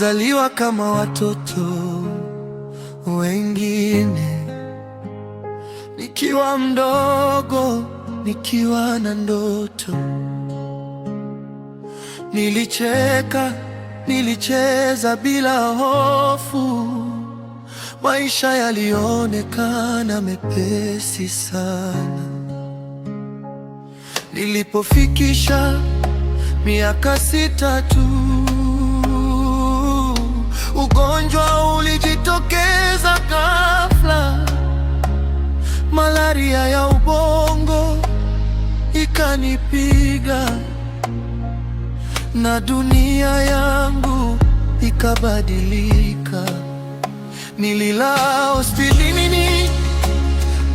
Nilizaliwa kama watoto wengine, nikiwa mdogo, nikiwa na ndoto. Nilicheka, nilicheza bila hofu. Maisha yalionekana mepesi sana. Nilipofikisha miaka 6 tu, ugonjwa ulijitokeza ghafla. Malaria ya ubongo ikanipiga, na dunia yangu ikabadilika. Nililala hospitalini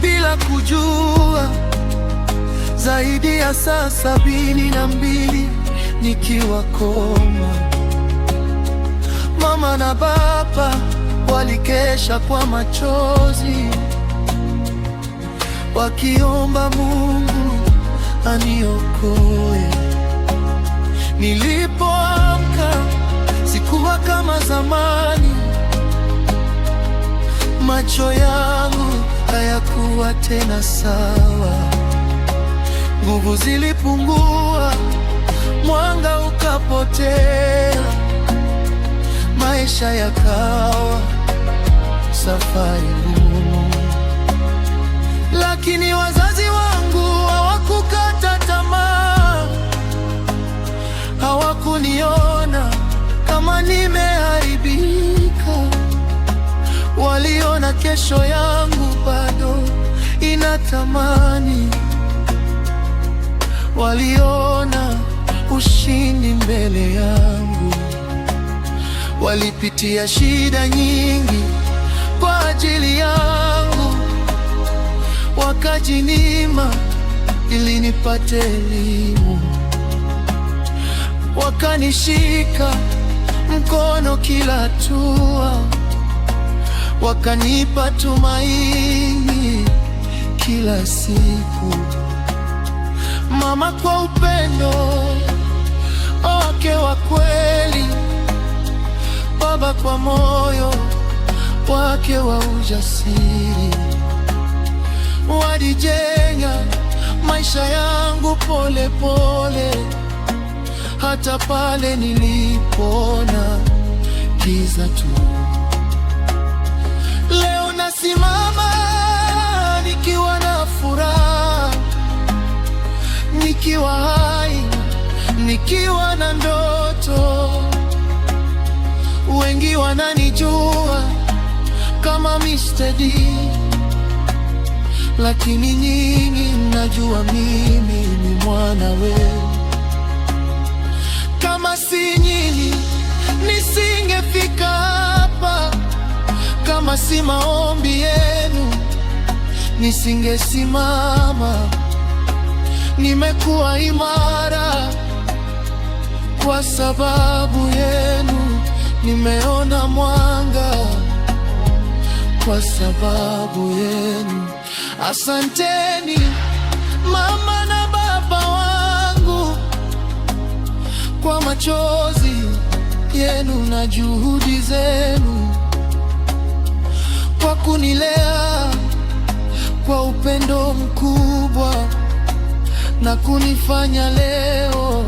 bila kujua, zaidi ya saa 72 nikiwa koma. Mama na baba walikesha kwa machozi, wakiomba Mungu aniokoe. Nilipoamka sikuwa kama zamani, macho yangu hayakuwa tena sawa. Nguvu zilipungua, mwanga ukapotea, maisha yakawa safari ngumu. Lakini wazazi wangu hawakukata tamaa, hawakuniona kama nimeharibika. Waliona kesho yangu bado ina thamani, waliona ushindi mbele yangu. Walipitia shida nyingi kwa ajili yangu, wakajinyima ili nipate elimu. Wakanishika mkono kila hatua, wakanipa tumaini kila siku. Mama kwa upendo wake wa kweli, baba kwa moyo wake wa ujasiri, walijenga maisha yangu pole pole, hata pale nilipona giza tu. Leo nasimama nikiwa na furaha, nikiwa hai, nikiwa na ndoto. Wengi wananijua kama Mr. D, lakini nyinyi mnajua mimi ni mwana wenu. Kama si nyinyi nisingefika hapa, kama si maombi yenu nisingesimama. Nimekuwa imara kwa sababu yenu, nimeona mwanga kwa sababu yenu. Asanteni mama na baba wangu kwa machozi yenu na juhudi zenu, kwa kunilea kwa upendo mkubwa na kunifanya leo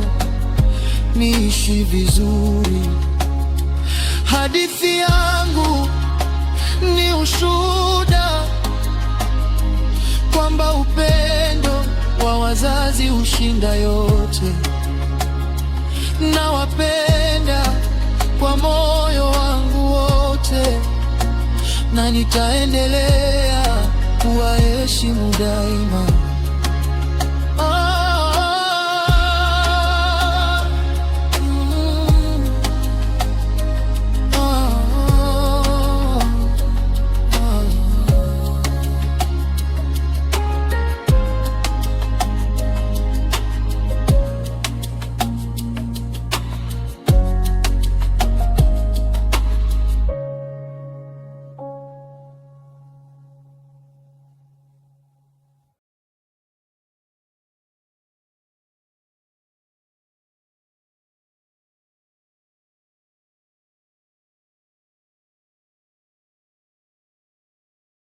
niishi vizuri. Hadithi yangu ni ushuhuda kwamba upendo wa wazazi hushinda yote. Nawapenda kwa moyo wangu wote, na nitaendelea kuwaheshimu daima.